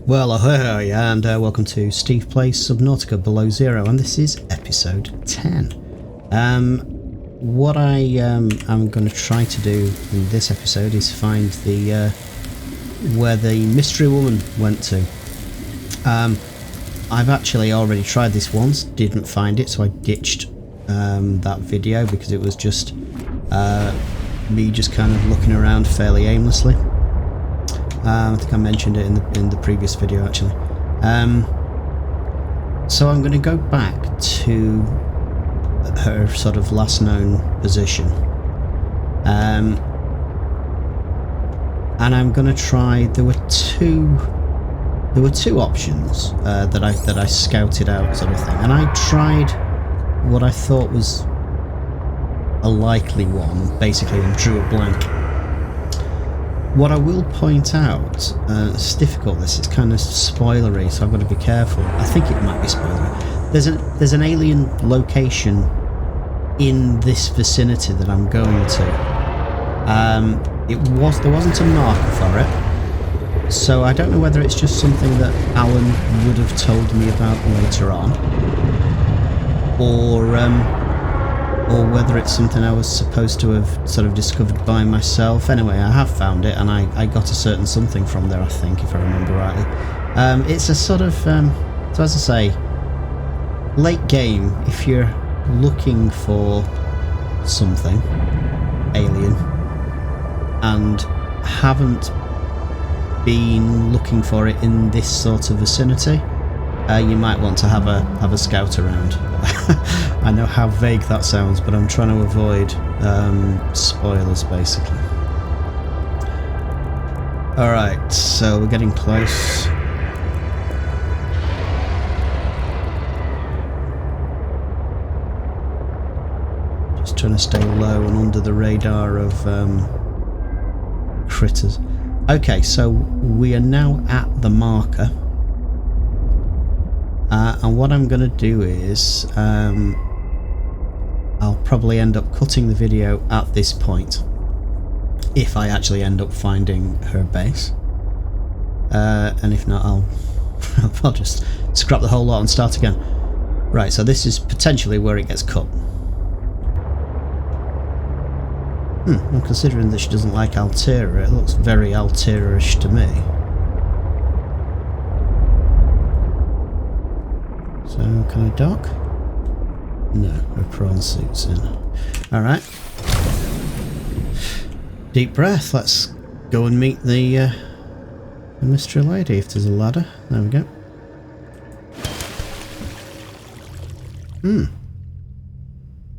Well, ahoy, and welcome to Steve Plays Subnautica Below Zero, and this is episode 10. What I am going to try to do in this episode is find the where the mystery woman went to. I've actually already tried this once, didn't find it, so I ditched that video because it was just me just kind of looking around fairly aimlessly. I think I mentioned it in the previous video actually. So I'm going to go back to her sort of last known position, and I'm going to try. There were two options that I scouted out, sort of thing, and I tried what I thought was a likely one, basically, and drew a blank. What I will point out, it's difficult, this is kind of spoilery, so I've got to be careful. I think it might be spoilery. There's an alien location in this vicinity that I'm going to. There wasn't a marker for it, so I don't know whether it's just something that Alan would have told me about later on, or whether it's something I was supposed to have sort of discovered by myself. Anyway, I have found it, and I got a certain something from there, I think, if I remember rightly. It's a sort of, so as I say, late game, if you're looking for something alien and haven't been looking for it in this sort of vicinity, you might want to have a scout around. I know how vague that sounds, but I'm trying to avoid spoilers, basically. Alright, so we're getting close. Just trying to stay low and under the radar of critters. Okay, so we are now at the marker. And what I'm going to do is I'll probably end up cutting the video at this point if I actually end up finding her base, and if not, I'll just scrap the whole lot and start again. Right, so this is potentially where it gets cut. And considering that she doesn't like Altera, it looks very Altera-ish to me. So, can I dock? No, her prawn suit's in. Alright. Deep breath, let's go and meet the mystery lady, if there's a ladder. There we go.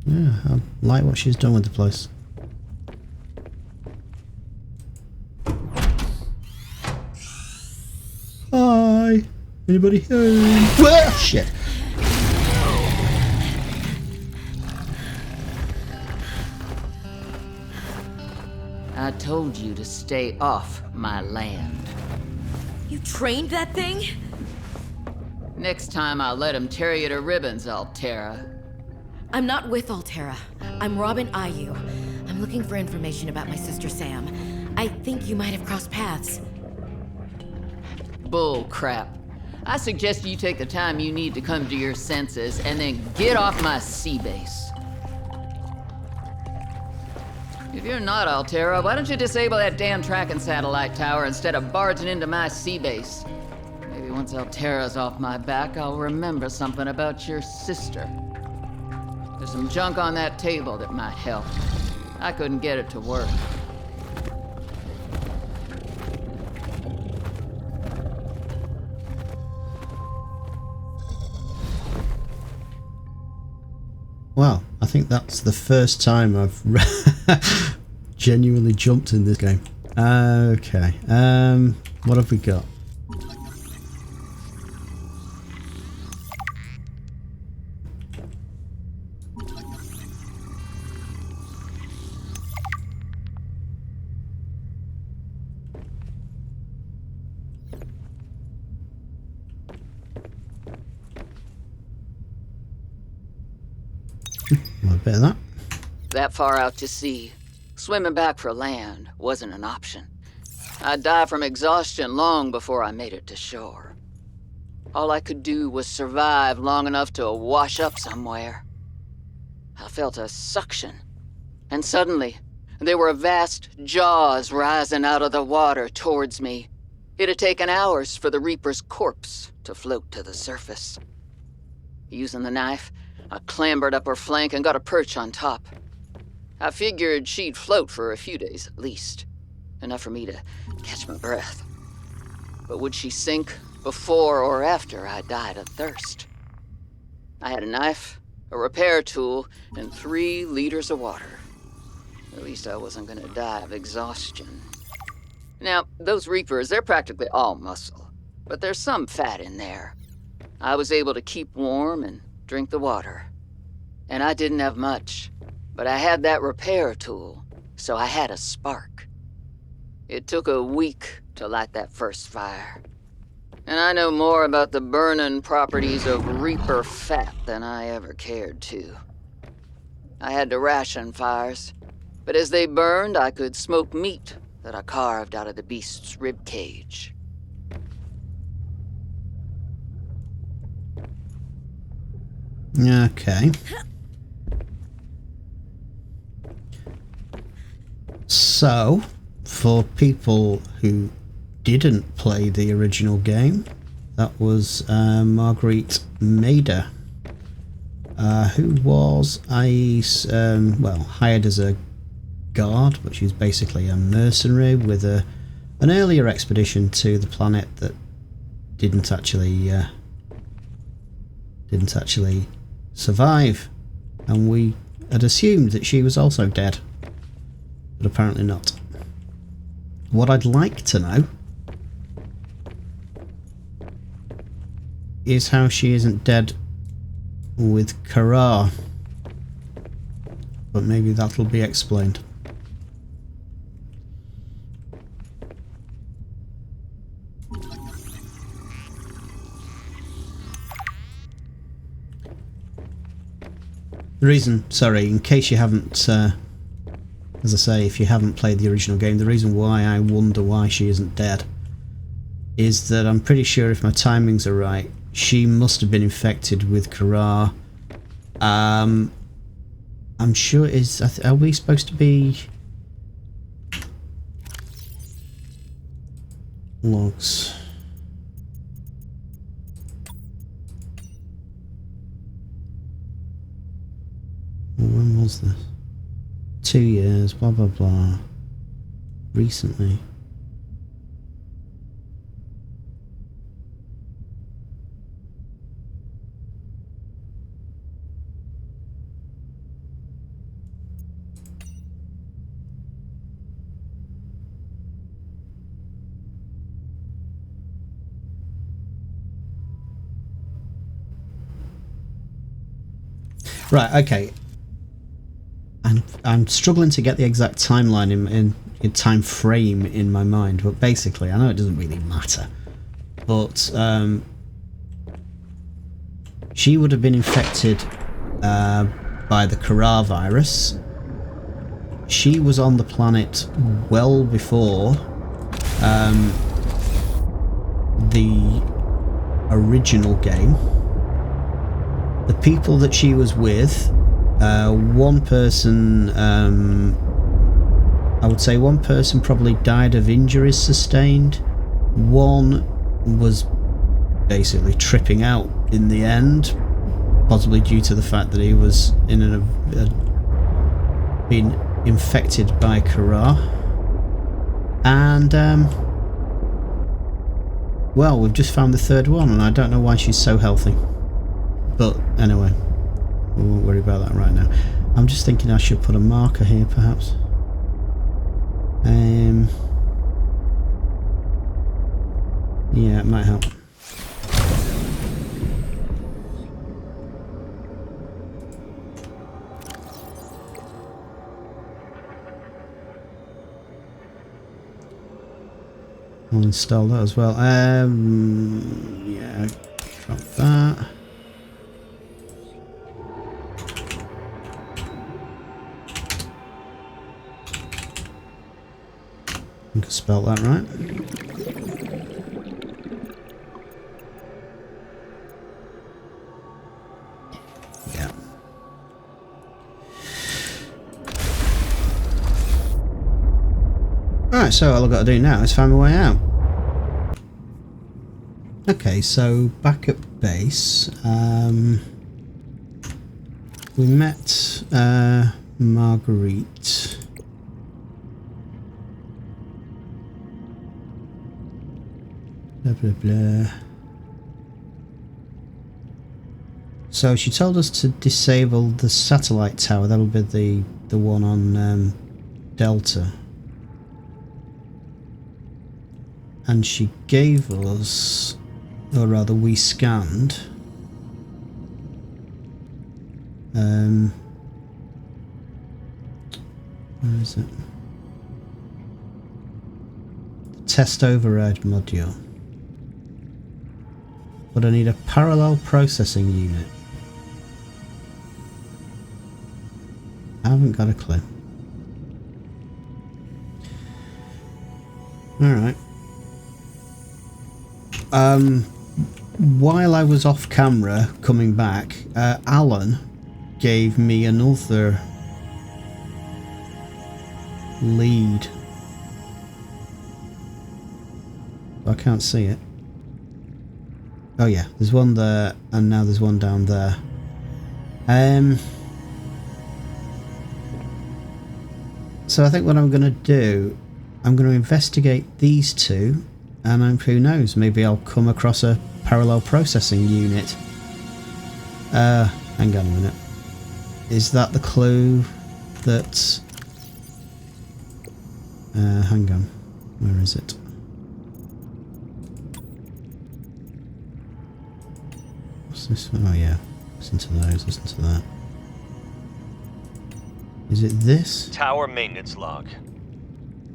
Yeah, I like what she's done with the place. Hi! Anybody home? Whoa, shit! I told you to stay off my land. You trained that thing? Next time I'll let him tear you to ribbons, Altera. I'm not with Altera. I'm Robin Ayu. I'm looking for information about my sister Sam. I think you might have crossed paths. Bull crap. I suggest you take the time you need to come to your senses and then get off my sea base. If you're not Altera, why don't you disable that damn tracking satellite tower instead of barging into my sea base? Maybe once Altera's off my back, I'll remember something about your sister. There's some junk on that table that might help. I couldn't get it to work. Wow, I think that's the first time I've genuinely jumped in this game. Okay, what have we got? A bit of that. That far out to sea, swimming back for land wasn't an option. I'd die from exhaustion long before I made it to shore. All I could do was survive long enough to wash up somewhere. I felt a suction, and suddenly, there were vast jaws rising out of the water towards me. It had taken hours for the Reaper's corpse to float to the surface. Using the knife, I clambered up her flank and got a perch on top. I figured she'd float for a few days at least, enough for me to catch my breath. But would she sink before or after I died of thirst? I had a knife, a repair tool, and 3 liters of water. At least I wasn't gonna die of exhaustion. Now, those Reapers, they're practically all muscle, but there's some fat in there. I was able to keep warm and drink the water. And I didn't have much, but I had that repair tool, so I had a spark. It took a week to light that first fire. And I know more about the burning properties of Reaper fat than I ever cared to. I had to ration fires, but as they burned, I could smoke meat that I carved out of the beast's rib cage. Okay. So, for people who didn't play the original game, that was Marguerite Maida, who was hired as a guard, but she was basically a mercenary with an earlier expedition to the planet that didn't actually survive, and we had assumed that she was also dead, but apparently not. What I'd like to know is how she isn't dead with Kara, but maybe that'll be explained. The reason, sorry, in case you haven't, as I say, if you haven't played the original game, the reason why I wonder why she isn't dead is that I'm pretty sure, if my timings are right, she must have been infected with Kara. I'm sure are we supposed to be logs? When was this? 2 years, blah blah blah. Recently. Right, okay. I'm struggling to get the exact timeline in time frame in my mind, but basically, I know it doesn't really matter, but she would have been infected by the Kara virus. She was on the planet well before the original game. The people that she was with, one person, I would say one person probably died of injuries sustained. One was basically tripping out in the end, possibly due to the fact that he was been infected by Kara. And well, we've just found the third one, and I don't know why she's so healthy. But anyway, we won't worry about that right now. I'm just thinking I should put a marker here, perhaps. Yeah, it might help. I'll install that as well. Yeah, drop that. Spelled that right. Yeah. Alright, so all I've got to do now is find my way out. Okay, so back at base, we met Marguerite. Blah blah blah. So she told us to disable the satellite tower. That'll be the one on Delta. And she gave us, or rather we scanned, where is it? The test override module. But I need a parallel processing unit. I haven't got a clue. Alright. While I was off camera coming back, Alan gave me another lead. I can't see it. Oh yeah, there's one there, and now there's one down there. So I think what I'm going to do, I'm going to investigate these two, and who knows, maybe I'll come across a parallel processing unit. Hang on a minute. Is that the clue that... hang on. Where is it? What's this one? Oh yeah. Listen to those, listen to that. Is it this? Tower maintenance log.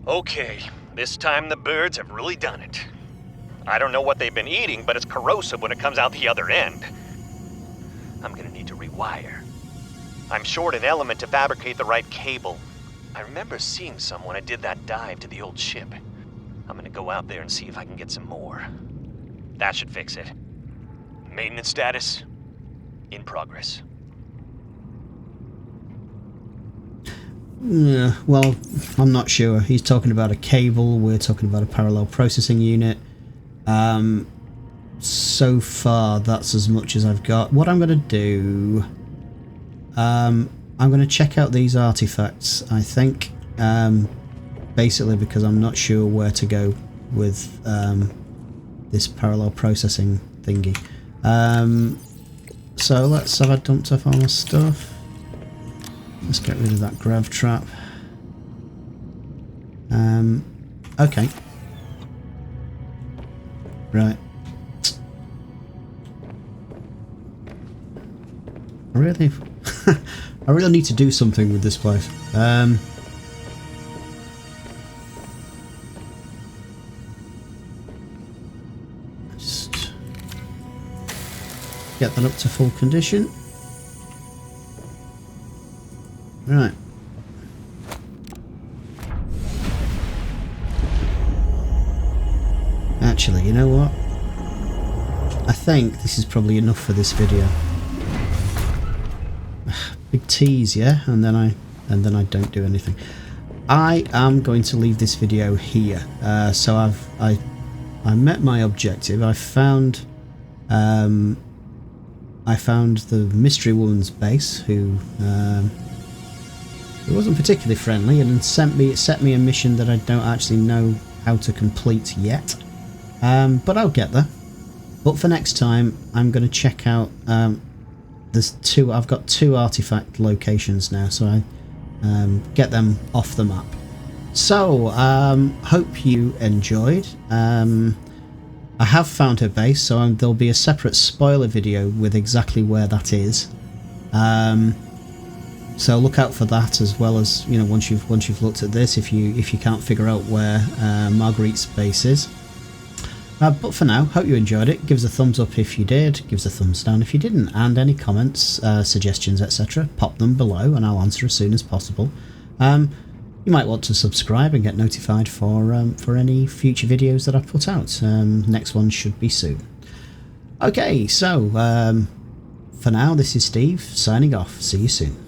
Okay, this time the birds have really done it. I don't know what they've been eating, but it's corrosive when it comes out the other end. I'm gonna need to rewire. I'm short an element to fabricate the right cable. I remember seeing some when I did that dive to the old ship. I'm gonna go out there and see if I can get some more. That should fix it. Maintenance status, in progress. Yeah, well, I'm not sure. He's talking about a cable, we're talking about a parallel processing unit. So far, that's as much as I've got. What I'm going to do... I'm going to check out these artifacts, I think. Basically because I'm not sure where to go with this parallel processing thingy. So let's have I dumped off all my stuff. Let's get rid of that grav trap. Okay. Right. I really need to do something with this place. Just get that up to full condition. Right. Actually, you know what? I think this is probably enough for this video. Big tease, yeah, and then I don't do anything. I am going to leave this video here. So I met my objective. I found the mystery woman's base, who it wasn't particularly friendly, and set me a mission that I don't actually know how to complete yet. But I'll get there. But for next time, I'm going to check out. I've got 2 artifact locations now, so I get them off the map. So hope you enjoyed. I have found her base, so there'll be a separate spoiler video with exactly where that is. So look out for that, as well as, you know, once you've looked at this, if you can't figure out where Marguerite's base is. But for now, hope you enjoyed it. Give us a thumbs up if you did, give us a thumbs down if you didn't, and any comments, suggestions, etc., pop them below and I'll answer as soon as possible. you might want to subscribe and get notified for any future videos that I put out. Next one should be soon. Okay, so for now, this is Steve signing off. See you soon.